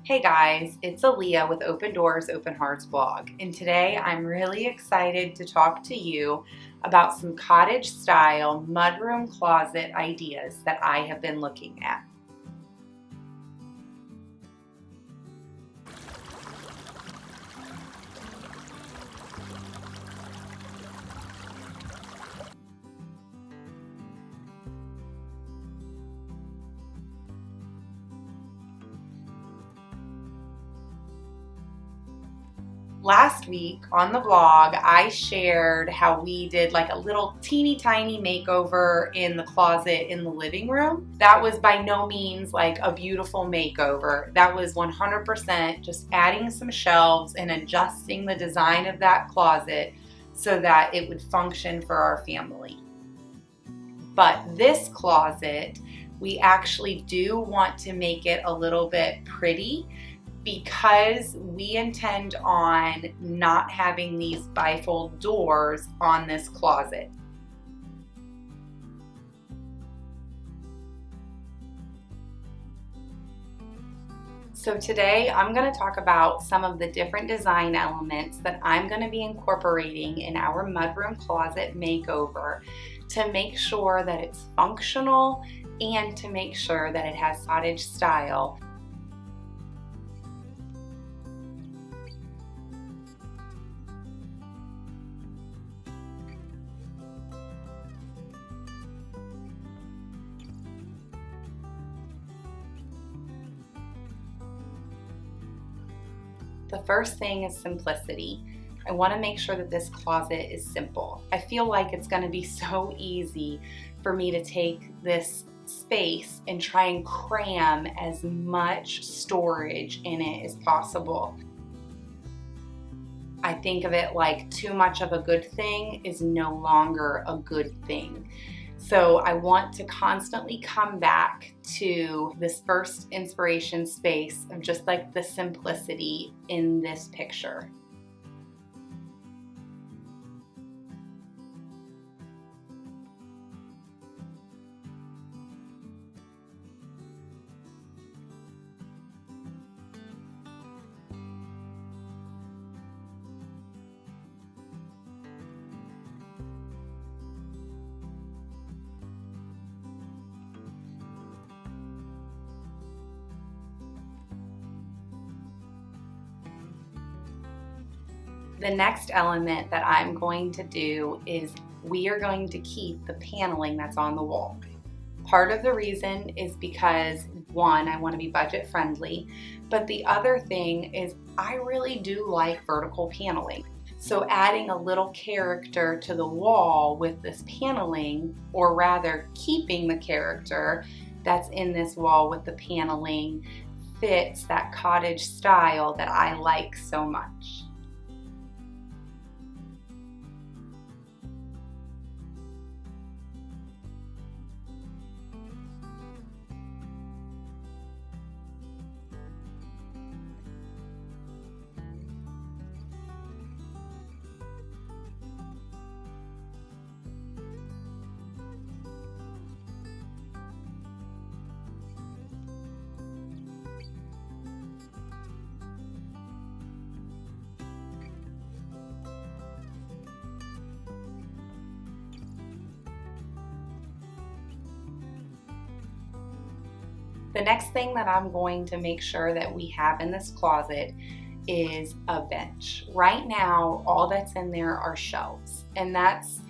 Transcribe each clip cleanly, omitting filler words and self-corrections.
Hey guys, it's Aaliyah with Open Doors, Open Hearts blog, and today I'm really excited to talk to you about some cottage style mudroom closet ideas that I have been looking at. Last week on the vlog, I shared how we did like a little teeny tiny makeover in the closet in the living room. That was by no means like a beautiful makeover. That was 100% just adding some shelves and adjusting the design of that closet so that it would function for our family. But this closet, we actually do want to make it a little bit pretty because we intend on not having these bifold doors on this closet. So today I'm going to talk about some of the different design elements that I'm going to be incorporating in our mudroom closet makeover to make sure that it's functional and to make sure that it has cottage style. The first thing is simplicity. I want to make sure that this closet is simple. I feel like it's going to be so easy for me to take this space and try and cram as much storage in it as possible. I think of it like too much of a good thing is no longer a good thing. So I want to constantly come back to this first inspiration space of just like the simplicity in this picture. The next element that I'm going to do is we are going to keep the paneling that's on the wall. Part of the reason is because, one, I want to be budget friendly, but the other thing is I really do like vertical paneling. So adding a little character to the wall with this paneling, or rather keeping the character that's in this wall with the paneling, fits that cottage style that I like so much. The next thing that I'm going to make sure that we have in this closet is a bench. Right now, all that's in there are shelves, and that's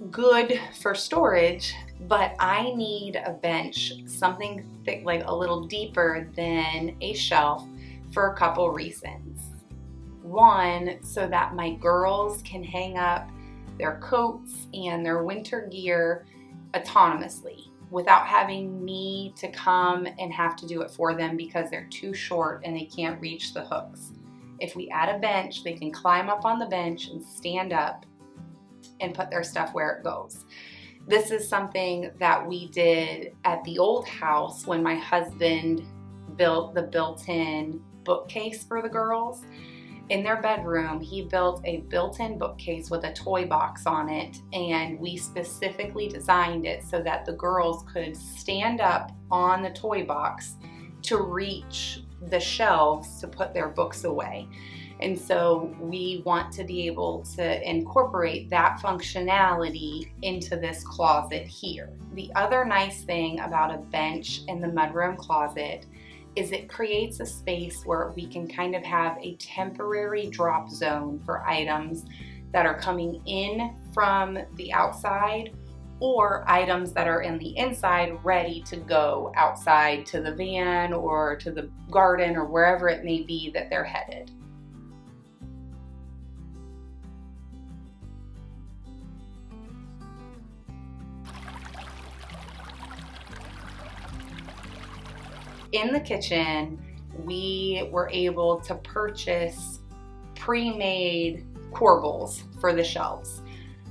good for storage, but I need a bench, something thick, like a little deeper than a shelf, for a couple reasons. One, so that my girls can hang up their coats and their winter gear autonomously, without having me to come and have to do it for them because they're too short and they can't reach the hooks. If we add a bench, they can climb up on the bench and stand up and put their stuff where it goes. This is something that we did at the old house when my husband built the built-in bookcase for the girls. In their bedroom, he built a built-in bookcase with a toy box on it, and we specifically designed it so that the girls could stand up on the toy box to reach the shelves to put their books away. And so we want to be able to incorporate that functionality into this closet here. The other nice thing about a bench in the mudroom closet is it creates a space where we can kind of have a temporary drop zone for items that are coming in from the outside, or items that are in the inside ready to go outside to the van or to the garden or wherever it may be that they're headed. In the kitchen, we were able to purchase pre-made corbels for the shelves.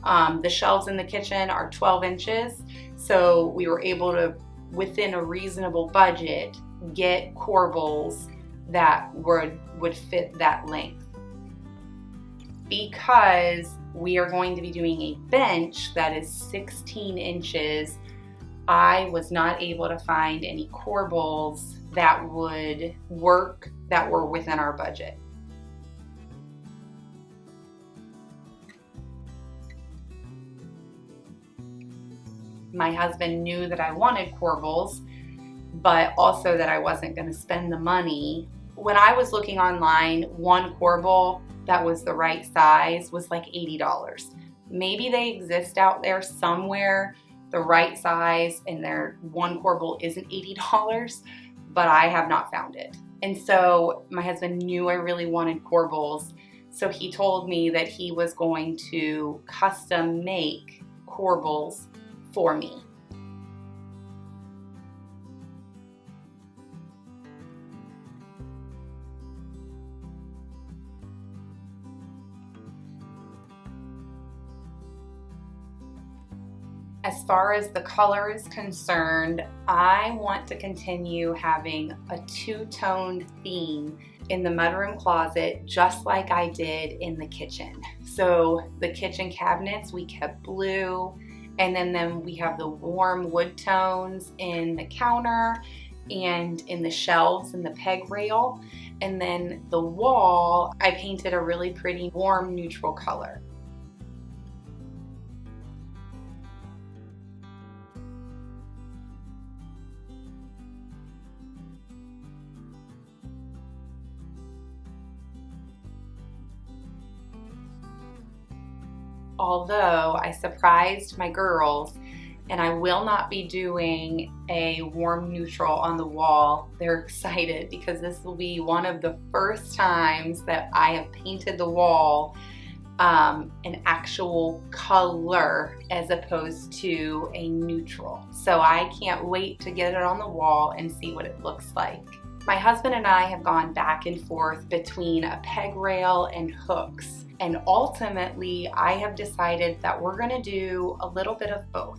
The shelves in the kitchen are 12 inches, so we were able to, within a reasonable budget, get corbels that would fit that length. Because we are going to be doing a bench that is 16 inches, I was not able to find any corbels that would work that were within our budget. My husband knew that I wanted corbels, but also that I wasn't going to spend the money. When I was looking online, one corbel that was the right size was like $80. Maybe they exist out there somewhere, the right size, and their one corbel isn't $80, but I have not found it. And so my husband knew I really wanted corbels, so he told me that he was going to custom make corbels for me. As far as the color is concerned, I want to continue having a two-toned theme in the mudroom closet, just like I did in the kitchen. So the kitchen cabinets, we kept blue, and then we have the warm wood tones in the counter and in the shelves and the peg rail. And then the wall, I painted a really pretty warm neutral color. Although I surprised my girls, and I will not be doing a warm neutral on the wall. They're excited because this will be one of the first times that I have painted the wall an actual color as opposed to a neutral. So I can't wait to get it on the wall and see what it looks like. My husband and I have gone back and forth between a peg rail and hooks. And ultimately, I have decided that we're gonna do a little bit of both.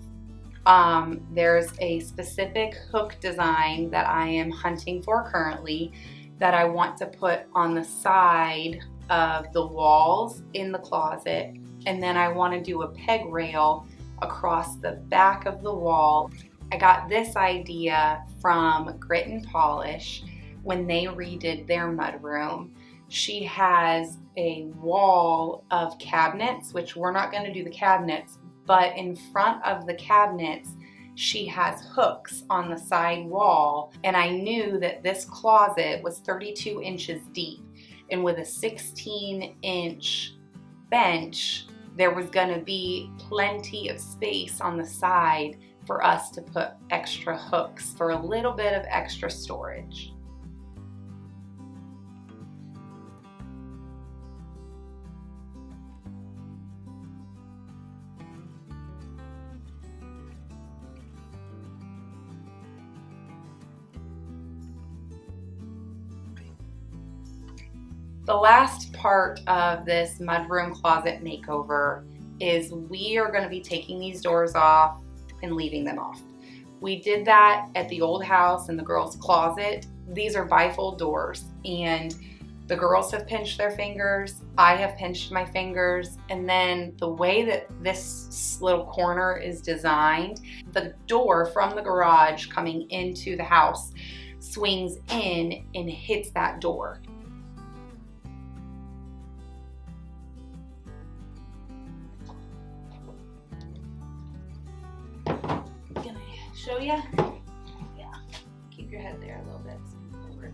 There's a specific hook design that I am hunting for currently that I want to put on the side of the walls in the closet. And then I wanna do a peg rail across the back of the wall. I got this idea from Grit and Polish when they redid their mudroom. She has a wall of cabinets, which we're not going to do the cabinets, but in front of the cabinets, she has hooks on the side wall. And I knew that this closet was 32 inches deep. And with a 16-inch bench, there was going to be plenty of space on the side for us to put extra hooks for a little bit of extra storage. The last part of this mudroom closet makeover is we are going to be taking these doors off and leaving them off. We did that at the old house in the girls' closet. These are bifold doors, and the girls have pinched their fingers, I have pinched my fingers, and then the way that this little corner is designed, the door from the garage coming into the house swings in and hits that door. Can I show you? Yeah. Keep your head there a little bit. Forward.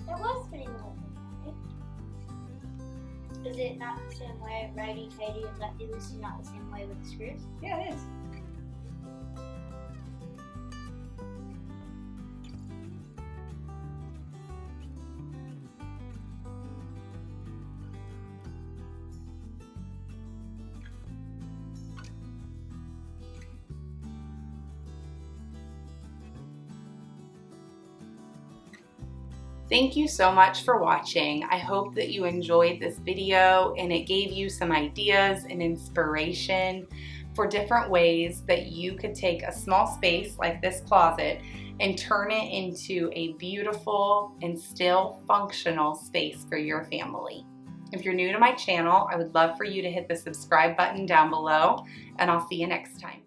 It was pretty well. Is it not the same way righty-tighty and lefty-loosey, not the same way with the screws? Yeah, it is. Thank you so much for watching. I hope that you enjoyed this video and it gave you some ideas and inspiration for different ways that you could take a small space like this closet and turn it into a beautiful and still functional space for your family. If you're new to my channel, I would love for you to hit the subscribe button down below, and I'll see you next time.